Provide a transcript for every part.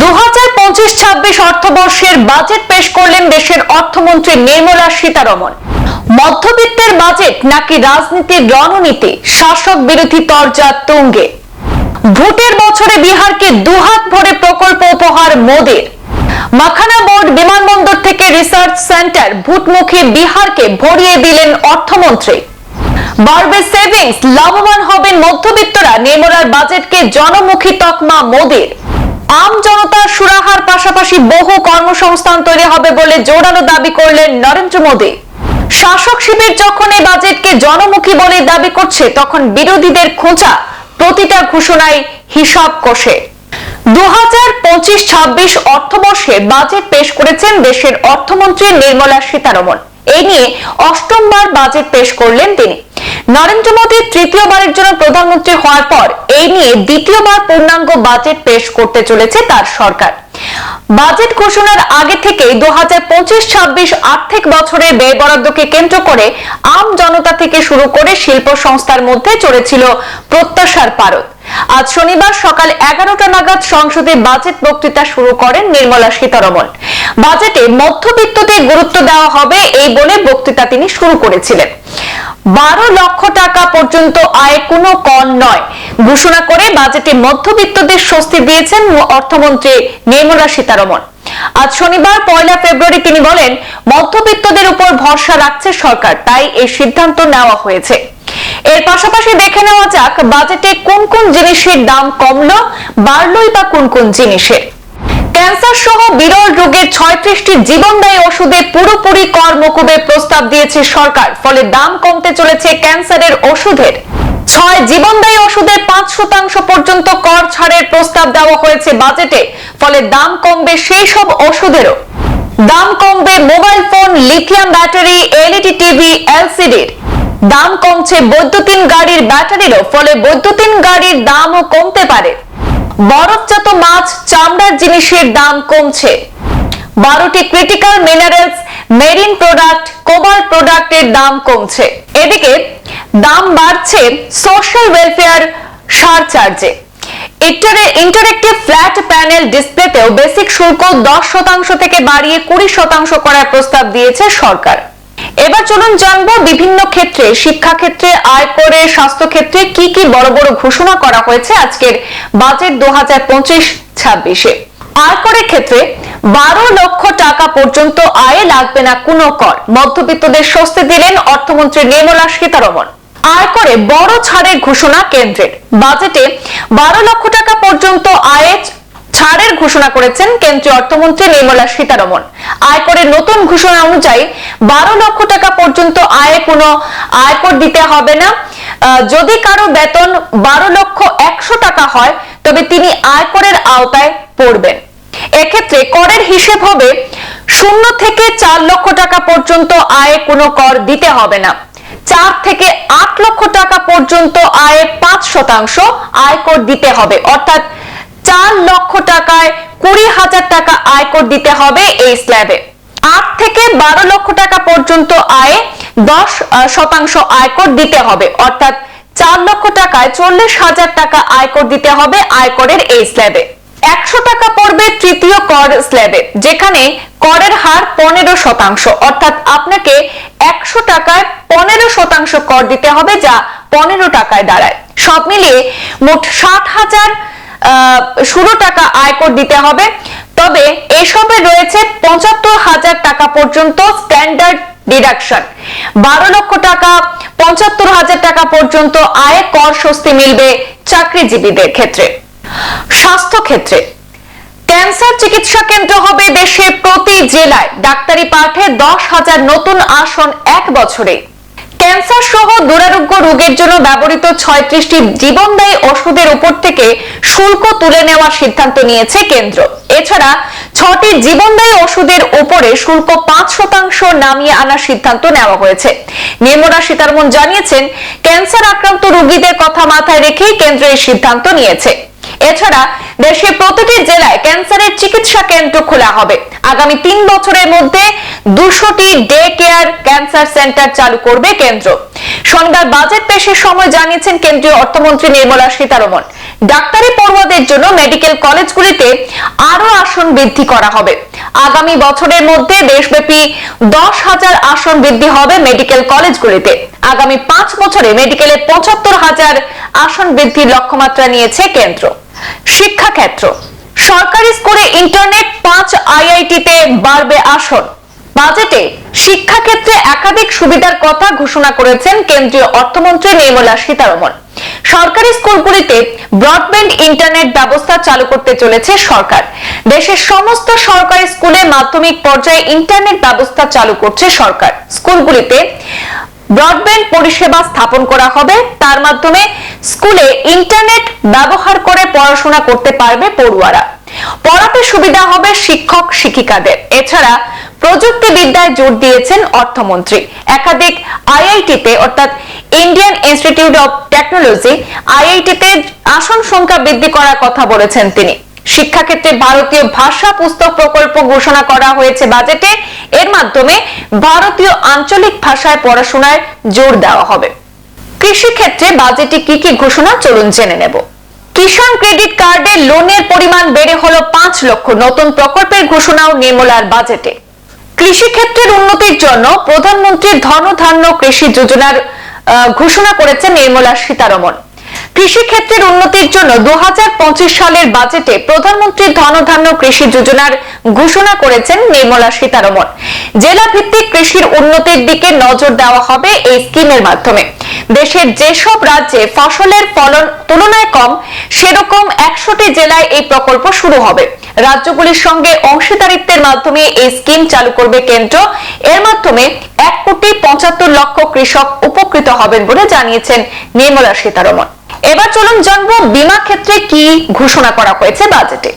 2025-26 অর্থবর্ষের budget পেশ করলেন দেশের অর্থমন্ত্রী নির্মলা সীতারমণ। মধ্যবিত্তের বাজেট নাকি রাজনীতির রণনীতি, শাসক বিরোধী তরজা তুঙ্গে। ভোটের বছরে বিহারকে দুহাত ভরে প্রকল্প উপহার মোদির। মাখানা বোর্ড বিমানবন্দর থেকে রিসার্চ সেন্টার, ভোটমুখী বিহারকে ভরিয়ে দিলেন অর্থমন্ত্রী। বাড়বে সেভিংস, লাভবান হবেন মধ্যবিত্তরা, নির্মলার বাজেটকে জনমুখী তকমা মোদির। আম জনতার সুরাহার পাশাপাশি বহু কর্মসংস্থান তৈরি হবে বলে জোরালো দাবি করলেন নরেন্দ্র মোদী। শাসক শিবির যখন এই বাজেটকে জনমুখী বলে দাবি করছে, তখন বিরোধীদের খোঁচা প্রতিটা ঘোষণায় হিসাব কষে। 2025-26 অর্থবর্ষে বাজেট পেশ করেছেন দেশের অর্থমন্ত্রী নির্মলা সীতারমণ। এই নিয়ে অষ্টমবার বাজেট পেশ করলেন তিনি। নরেন্দ্র মোদী তৃতীয়বারের জন্য প্রধানমন্ত্রী হওয়ার পর এই নিয়ে দ্বিতীয়বার পূর্ণাঙ্গ বাজেট পেশ করতে চলেছে তার সরকার। বাজেট ঘোষণার আগে থেকেই 2025-26 আর্থিক বছরের ব্যয় বরাদ্দকে কেন্দ্র করে আম জনতা থেকে শুরু করে শিল্প সংস্থার মধ্যে চলেছিল প্রত্যাশার পারদ। আজ শনিবার সকাল 11টা নাগাদ সংসদে বাজেট বক্তৃতা শুরু করেন নির্মলা সীতারমণ। বাজেটে মধ্যবিত্তদের গুরুত্ব দেওয়া হবে এই বলে বক্তৃতা তিনি শুরু করেছিলেন। 12 লক্ষ টাকা পর্যন্ত আয় কোনো কর নয় ঘোষণা করে বাজেটে মধ্যবিত্তদের স্বস্তি দিয়েছেন অর্থমন্ত্রী নির্মলা সীতারমণ। আজ শনিবার 1 ফেব্রুয়ারি তিনি বলেন, মধ্যবিত্তদের উপর ভরসা রাখছে সরকার, তাই এই সিদ্ধান্ত নেওয়া হয়েছে। এর পাশাপাশি দেখে নেওয়া যাক বাজেটে কোন কোন জিনিসের দাম কমলো, বাড়লোই বা কোন কোন জিনিসের। ক্যান্সার সহ বিরল রোগের 36টি জীবনদায়ী ওষুধে পুরোপুরি কর মকুবের প্রস্তাব দিয়েছে সরকার, ফলে দাম কমতে চলেছে ক্যান্সারের ওষুধের। 6 জীবনদায়ী ওষুধের 5% পর্যন্ত কর ছাড়ের প্রস্তাব দেওয়া হয়েছে বাজেটে, ফলে দাম কমবে সেই সব ওষুধেরও। দাম কমবে mobile phone, lithium battery, LED TV, এলসিডির। দাম কমছে বৈদ্যুতিন গাড়ির ব্যাটারিরও, ফলে বৈদ্যুতিন গাড়ির দামও কমতে পারে। বরফজাত মাছ, চামড়ার জিনিসের দাম কমছে। 12টি critical minerals, marine product, cobalt প্রোডাক্টের দাম কমছে। এদিকে দাম বাড়ছে সোশ্যাল ওয়েলফেয়ার সারচার্জে। ইন্টারেক্টিভ ফ্ল্যাট প্যানেল ডিসপ্লেতেও বেসিক শুল্ক 10% থেকে বাড়িয়ে 20% করার প্রস্তাব দিয়েছে সরকার। এবার চলুন জানবো বিভিন্ন ক্ষেত্রে, শিক্ষা ক্ষেত্রে, আয়করে, স্বাস্থ্য ক্ষেত্রে কি কি বড় বড় ঘোষণা করা হয়েছে আজকের বাজেট 2025-26-এ। আয়করের ক্ষেত্রে 12 লক্ষ টাকা পর্যন্ত আয়ে লাগবে না কোনো কর, মধ্যবিত্তদের স্বস্তি দিলেন অর্থমন্ত্রী নির্মলা সীতারমণ। আয়করে বড় ছাড়ের ঘোষণা কেন্দ্রের। বাজেটে 12 লক্ষ টাকা পর্যন্ত আয়ে ছাড়ের ঘোষণা করেছেন কেন্দ্রীয় অর্থমন্ত্রী নির্মলা সীতারমণ। আয়করের নতুন ঘোষণা অনুযায়ী 12 লক্ষ টাকা পর্যন্ত আয়ে কোনো আয়কর দিতে হবে না। যদি কারো বেতন 12,100,000 টাকা হয়, তবে তিনি আয়করের আওতায় পড়বেন। এক্ষেত্রে করের হিসেব হবে 0 থেকে 4 লক্ষ টাকা পর্যন্ত আয়ে কোনো কর দিতে হবে না। 4 থেকে 8 লক্ষ টাকা পর্যন্ত আয়ে 5% আয়কর দিতে হবে, অর্থাৎ 4 লক্ষ টাকায় 20,000 টাকা আয়কর দিতে হবে এই স্ল্যাবে। 8 থেকে 12 লক্ষ টাকা পর্যন্ত আয়ে 10% আয়কর দিতে হবে, অর্থাৎ 4 লক্ষ টাকায় 40,000 টাকা আয়কর দিতে হবে আয়করের এই স্ল্যাবে। 100 টাকা পড়বে তৃতীয় কর স্ল্যাবে, যেখানে করের হার 15%, অর্থাৎ আপনাকে 100 টাকায় 15% কর দিতে হবে, যা 15 টাকায় দাঁড়ায়। সব মিলিয়ে মোট 60,016 টাকা আয়কর দিতে হবে। তবে এসবে রয়েছে 75,000 টাকা পর্যন্ত স্ট্যান্ডার্ড ডিডাকশন। 12 লক্ষ টাকা 75,000 টাকা পর্যন্ত আয়ে কর স্বস্তি মিলবে চাকরিজীবীদের ক্ষেত্রে। স্বাস্থ্য ক্ষেত্রে ক্যান্সার চিকিৎসা কেন্দ্র হবে দেশের প্রতি জেলায়। ডাক্তারি পাঠে 10,000 নতুন আসন 1 বছরে। ক্যান্সার সহ দুরারোগ্য রোগের জন্য ব্যবহৃত 36টি জীবনদায়ী ওষুধের উপর থেকে শুল্ক তুলে নেওয়ার সিদ্ধান্ত নিয়েছে কেন্দ্র। এছাড়া 6টি জীবনদায়ী ওষুধের উপরে শুল্ক 5% নামিয়ে আনার সিদ্ধান্ত নেওয়া হয়েছে। নির্মলা সীতারমণ জানিয়েছেন, ক্যান্সার আক্রান্ত রোগীদের কথা মাথায় রেখেই কেন্দ্র এই সিদ্ধান্ত নিয়েছে। এছাড়া দেশের প্রতিটি জেলায় ক্যান্সারের চিকিৎসা কেন্দ্র খোলা হবে। আগামী 3 বছরের মধ্যে 200টি ডে কেয়ার ক্যান্সার সেন্টার চালু করবে কেন্দ্র। শনিবার বাজেট পেশের সময় জানিয়েছেন কেন্দ্রীয় অর্থমন্ত্রী নির্মলা সীতারমণ, ডাক্তারি পড়ুয়াদের জন্য মেডিকেল কলেজগুলিতে আরো আসন বৃদ্ধি করা হবে। আগামী বছরের মধ্যে দেশব্যাপী 10,000 আসন বৃদ্ধি হবে মেডিকেল কলেজগুলিতে। আগামী 5 বছরে মেডিকেলে 75,000 আসন বৃদ্ধির লক্ষ্যমাত্রা নিয়েছে কেন্দ্র। শিক্ষা ক্ষেত্র, সরকারি স্কুলে ইন্টারনেট, 5 আইআইটিতে বাড়বে আসন। বাজেটে শিক্ষা ক্ষেত্রে একাধিক সুবিধার কথা ঘোষণা করেছেন কেন্দ্রীয় অর্থমন্ত্রী নির্মলা সীতারমণ। সরকারি স্কুলগুলিতে ব্রডব্যান্ড ইন্টারনেট ব্যবস্থা চালু করতে চলেছে সরকার। দেশের সমস্ত সরকারি স্কুলে মাধ্যমিক পর্যায়ে ইন্টারনেট ব্যবস্থা চালু করছে সরকার। স্কুলগুলিতে ব্রডব্যান্ড পরিষেবা স্থাপন করা হবে। তার মাধ্যমে স্কুলে ইন্টারনেট ব্যবহার করে পড়াশোনা করতে পারবে পড়ুয়ারা। পড়াতে সুবিধা হবে শিক্ষক শিক্ষিকাদের। এছাড়া প্রযুক্তিবিদ্যায় জোর দিয়েছেন অর্থমন্ত্রী। একাধিক আইআইটিতে অর্থাৎ ইন্ডিয়ান ইনস্টিটিউট অব টেকনোলজি আইআইটিতে আসন সংখ্যা বৃদ্ধি করার কথা বলেছেন তিনি। শিক্ষাক্ষেত্রে ভারতীয় ভাষা পুস্তক প্রকল্প ঘোষণা করা হয়েছে বাজেটে। এর মাধ্যমে ভারতীয় আঞ্চলিক ভাষায় পড়াশোনায় জোর দেওয়া হবে। কৃষি ক্ষেত্রে বাজেটে কি কি ঘোষণা, চলুন জেনে নেব। কিষাণ ক্রেডিট কার্ডে লোনের পরিমাণ বেড়ে হলো 5 লক্ষ। নতুন প্রকল্পের ঘোষণাও নির্মলার বাজেটে। কৃষি ক্ষেত্রের উন্নতির জন্য প্রধানমন্ত্রী ধনধান্য কৃষি যোজনার ঘোষণা করেছেন নির্মলা সীতারমণ। কৃষি ক্ষেত্রের উন্নতির জন্য 2025 সালের বাজেটে প্রধানমন্ত্রী ধনধান্য কৃষি যোজনার ঘোষণা করেছেন নির্মলা সীতারমণ। জেলা ভিত্তিক কৃষির উন্নতির দিকে নজর দেওয়া হবে এই স্কিমের মাধ্যমে। দেশের যেসব রাজ্যে ফসলের ফলন তুলনায় কম, সেরকম 100টি জেলায় এই প্রকল্প শুরু হবে। রাজ্যগুলির সঙ্গে অংশীদারিত্বের মাধ্যমে এই স্কিম চালু করবে কেন্দ্র। এর মাধ্যমে 1,75,00,000 কৃষক উপকৃত হবেন বলে জানিয়েছেন নির্মলা সীতারমণ। এবার চলুন জানবো বীমা ক্ষেত্রে কি ঘোষণা করা হয়েছে বাজেটে।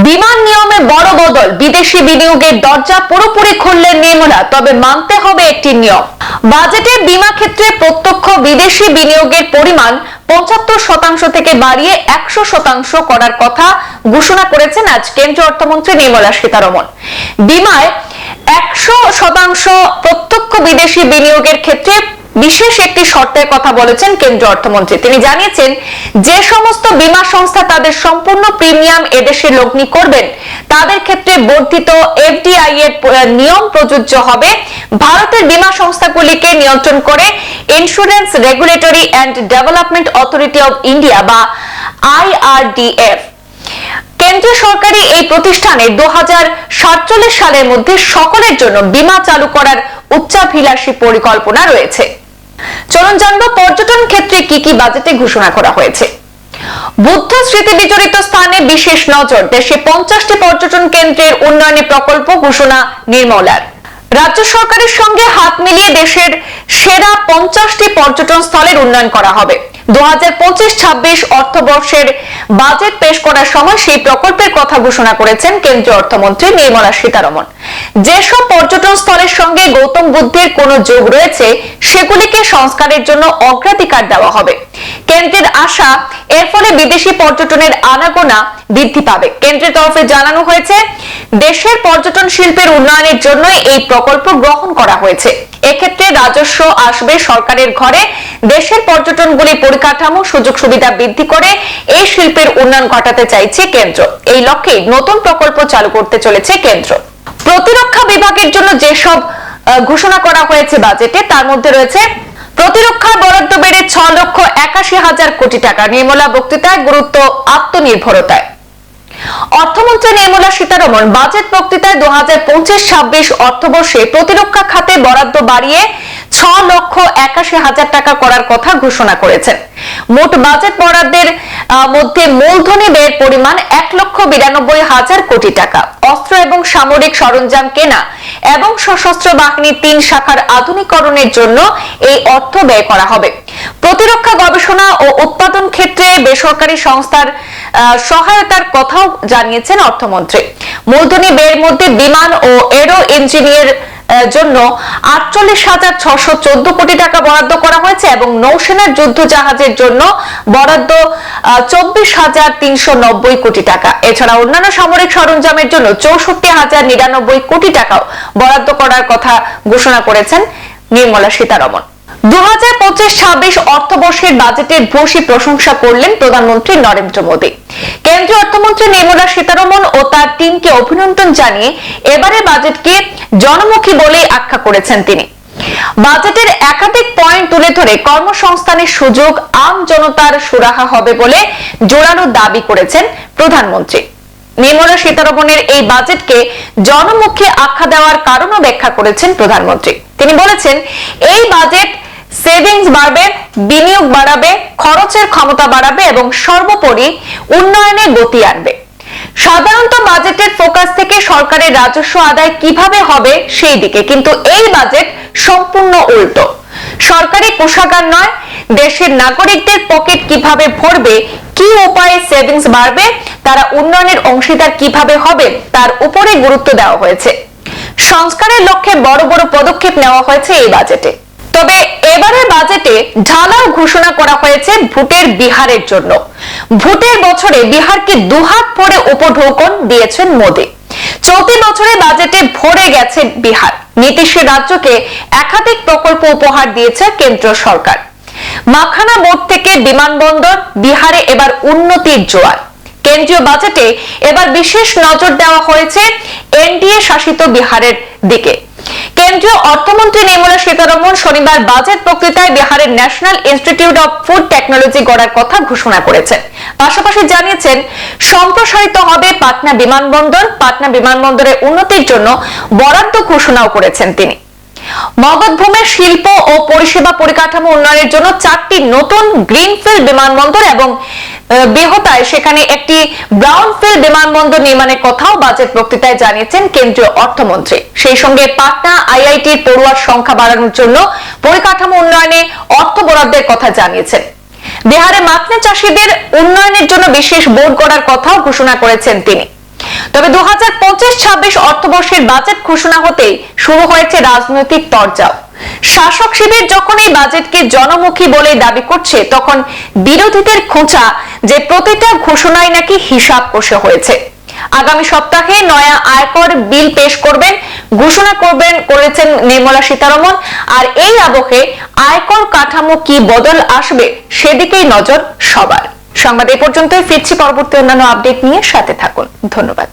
বিমা নিয়মে বড় বদল, বিদেশি বিনিয়োগের দরজা পুরোপুরি খুললেন নির্মলা, তবে মানতে হবে একটি নিয়ম। বাজেটে বীমা ক্ষেত্রে প্রত্যক্ষ বিদেশি বিনিয়োগের পরিমাণ 75% থেকে বাড়িয়ে 100% করার কথা ঘোষণা করেছেন আজ কেন্দ্রীয় অর্থমন্ত্রী নির্মলা সীতারমণ। বীমায় 100% প্রত্যক্ষ বিদেশি বিনিয়োগের ক্ষেত্রে বিশেষ একটি শর্তের কথা বলেছেন কেন্দ্রীয় অর্থমন্ত্রী। তিনি জানিয়েছেন, যে সমস্ত বীমা সংস্থা তাদের সম্পূর্ণ প্রিমিয়াম এদেশে লগ্নি করবেন, তাদের ক্ষেত্রে বর্ধিত এফডিআই এর নিয়ম প্রযোজ্য হবে। ভারতের বীমা সংস্থাগুলিকে নিয়ন্ত্রণ করে insurance regulatory and development authority of India বা IRDF। কেন্দ্রীয় সরকারি এই প্রতিষ্ঠানে 2047 সালের মধ্যে সকলের জন্য বীমা চালু করার উচ্চাভিলাষী পরিকল্পনা রয়েছে। চলুন জানবো পর্যটন ক্ষেত্রে কি কি বাজেটে ঘোষণা করা হয়েছে। বুদ্ধ স্মৃতি বিজড়িত স্থানে বিশেষ নজর, দেশে 50টি পর্যটন কেন্দ্রের উন্নয়নের প্রকল্প ঘোষণা নির্মলার। রাজ্য সরকারের সঙ্গে হাত মিলিয়ে দেশের সেরা 50টি পর্যটন স্থলের উন্নয়ন করা হবে। 2025-26 অর্থবর্ষের বাজেট পেশ করার সময় সেই প্রকল্পের কথা ঘোষণা করেছেন কেন্দ্রীয় অর্থমন্ত্রী নির্মলা সীতারমণ। যেসব পর্যটন স্থলের সঙ্গে গৌতম বুদ্ধের কোনো যোগ রয়েছে, সেগুলিকে সংস্কারের জন্য অগ্রাধিকার দেওয়া হবে। কেন্দ্রের আশা, এর ফলে বিদেশি পর্যটনের আনাগোনা বৃদ্ধি পাবে। কেন্দ্রের তরফে জানানো হয়েছে, দেশের পর্যটন শিল্পের উন্নয়নের জন্য এই প্রকল্প গ্রহণ করা হয়েছে। এক্ষেত্রে রাজস্ব আসবে সরকারের ঘরে। দেশের পর্যটনগুলি পরিকাঠামো সুযোগ সুবিধা বৃদ্ধি করে এই শিল্পের উন্নয়ন ঘটাতে চাইছে কেন্দ্র। এই লক্ষ্যে নতুন প্রকল্প চালু করতে চলেছে কেন্দ্র। প্রতিরক্ষা বিভাগের জন্য যেসব ঘোষণা করা হয়েছে বাজেটে, তার মধ্যে রয়েছে প্রতিরক্ষার বরাদ্দ বেড়ে 6,81,000 কোটি টাকা। নির্মলা বক্তৃতায় গুরুত্ব আত্মনির্ভরতায়। অর্থমন্ত্রী নির্মলা সীতারমণ বাজেট বক্তৃতায় 2025-26 অর্থবর্ষে প্রতিরক্ষা খাতে বরাদ্দ বাড়িয়ে 6,81,000 টাকা করার কথা ঘোষণা করেছেন। মোট বাজেট বরাদ্দের মধ্যে মূলধনী ব্যয়ের পরিমাণ 1,92,000 কোটি টাকা। অস্ত্র এবং সামরিক সরঞ্জাম কেনা এবং সশস্ত্র বাহিনীর 3 শাখার আধুনিকরণের জন্য এই অর্থ ব্যয় করা হবে। প্রতিরক্ষা গবেষণা ও উৎপাদন ক্ষেত্রে বেসরকারি সংস্থার সহায়তার কথাও জানিয়েছেন অর্থমন্ত্রী। মূলধনী ব্যয়ের মধ্যে বিমান ও এরো ইঞ্জিনিয়ার জন্য 48,614 কোটি টাকা বরাদ্দ করা হয়েছে এবং নৌসেনার যুদ্ধ জাহাজের জন্য বরাদ্দ 24,390 কোটি টাকা। এছাড়া অন্যান্য সামরিক সরঞ্জামের জন্য 64,099 কোটি টাকাও বরাদ্দ করার কথা ঘোষণা করেছেন নির্মলা সীতারমণ। 2025-26 অর্থবর্ষের বাজেটের ভূয়সী প্রশংসা করলেন প্রধানমন্ত্রী নরেন্দ্র মোদী। কেন্দ্রীয় অর্থমন্ত্রী নির্মলা সীতারমণ ও তার টিমকে অভিনন্দন জানিয়ে এবারে বাজেটকে জনমুখী বলেই আখ্যা করেছেন তিনি। বাজেটের একাধিক পয়েন্ট তুলে ধরে কর্মসংস্থানের সুযোগ আম জনতার সুরাহা হবে বলে জোরালো দাবি করেছেন প্রধানমন্ত্রী। নির্মলা সীতারমণের এই বাজেটকে জনমুখী আখ্যা দেওয়ার কারণও ব্যাখ্যা করেছেন প্রধানমন্ত্রী। তিনি বলেছেন, এই বাজেট সেভিংস বাড়বে, বিনিয়োগ বাড়াবে, খরচের ক্ষমতা বাড়াবে এবং সর্বোপরি উন্নয়নে গতি আনবে। সাধারণত বাজেটের ফোকাস থেকে সরকারের রাজস্ব আদায় কিভাবে হবে সেই দিকে, কিন্তু এই বাজেট সম্পূর্ণ উল্টো। সরকারি কোষাগার নয়, দেশের নাগরিকদের পকেট কিভাবে ভরবে, কি উপায়ে সেভিংস বাড়বে, তারা উন্নয়নের অংশীদার কিভাবে হবে তার উপরে গুরুত্ব দেওয়া হয়েছে। সংস্কারের লক্ষ্যে বড় বড় পদক্ষেপ নেওয়া হয়েছে এই বাজেটে। তবে এবারের বাজেটে ঢালাও ঘোষণা করা হয়েছে ভোটের বিহারের জন্য। ভোটের বছরে বিহারকে দুহাত ভরে উপঢৌকন দিয়েছেন মোদী। চলতি বছরে বাজেটে ভরে গেছে বিহার। নীতিশের রাজ্যকে একাধিক প্রকল্প উপহার দিয়েছে কেন্দ্র সরকার। মাখানা মোড় থেকে বিমানবন্দর, বিহারে এবার উন্নতির জোয়ার। কেন্দ্রীয় বাজেটে এবার বিশেষ নজর দেওয়া হয়েছে এনডিএ শাসিত বিহারের দিকে। কেন্দ্রীয় অর্থমন্ত্রী নির্মলা সীতারমণ শনিবার বাজেট বক্তৃতায় বিহারের national institute of food technology গড়ার কথা ঘোষণা করেছেন। পাশাপাশি জানিয়েছেন, সম্প্রসারিত হবে পাটনা বিমানবন্দর। পাটনা বিমানবন্দরের উন্নতির জন্য বরাদ্দ ঘোষণাও করেছেন তিনি। মগধভূমির শিল্প ও পরিষেবা পরিকাঠামো উন্নয়নের জন্য 4টি নতুন গ্রিনফিল্ড বিমানবন্দর এবং বেহতায় সেখানে একটি ব্রাউনফিল্ড বিমানবন্দর নির্মাণের কথাও বাজেট বক্তৃতায় জানিয়েছেন কেন্দ্রীয় অর্থমন্ত্রী। সেই সঙ্গে পাটনা আইআইটির পড়ুয়ার সংখ্যা বাড়ানোর জন্য পরিকাঠামো উন্নয়নে অর্থ বরাদ্দের কথা জানিয়েছেন। বিহারে মাখনা চাষীদের উন্নয়নের জন্য বিশেষ বোর্ড গড়ার কথাও ঘোষণা করেছেন তিনি। তবে 2025-26 অর্থবর্ষের বাজেট ঘোষণা হতেই শুরু হয়েছে রাজনৈতিক তরজাও। শাসক শিবির যখন এই বাজেটকে জনমুখী বলে দাবি করছে, তখন বিরোধীদের খোঁচা যে প্রতিটা ঘোষণায় নাকি হিসাব কষে হয়েছে। আগামী সপ্তাহে নয়া আয়কর বিল পেশ করবেন ঘোষণা করেছেন নির্মলা সীতারমণ। আর এই আবহে আয়কর কাঠামো কি বদল আসবে সেদিকেই নজর সবার। সংবাদ এই পর্যন্তই, ফিরছি পরবর্তী অন্যান্য আপডেট নিয়ে, সাথে থাকুন। ধন্যবাদ।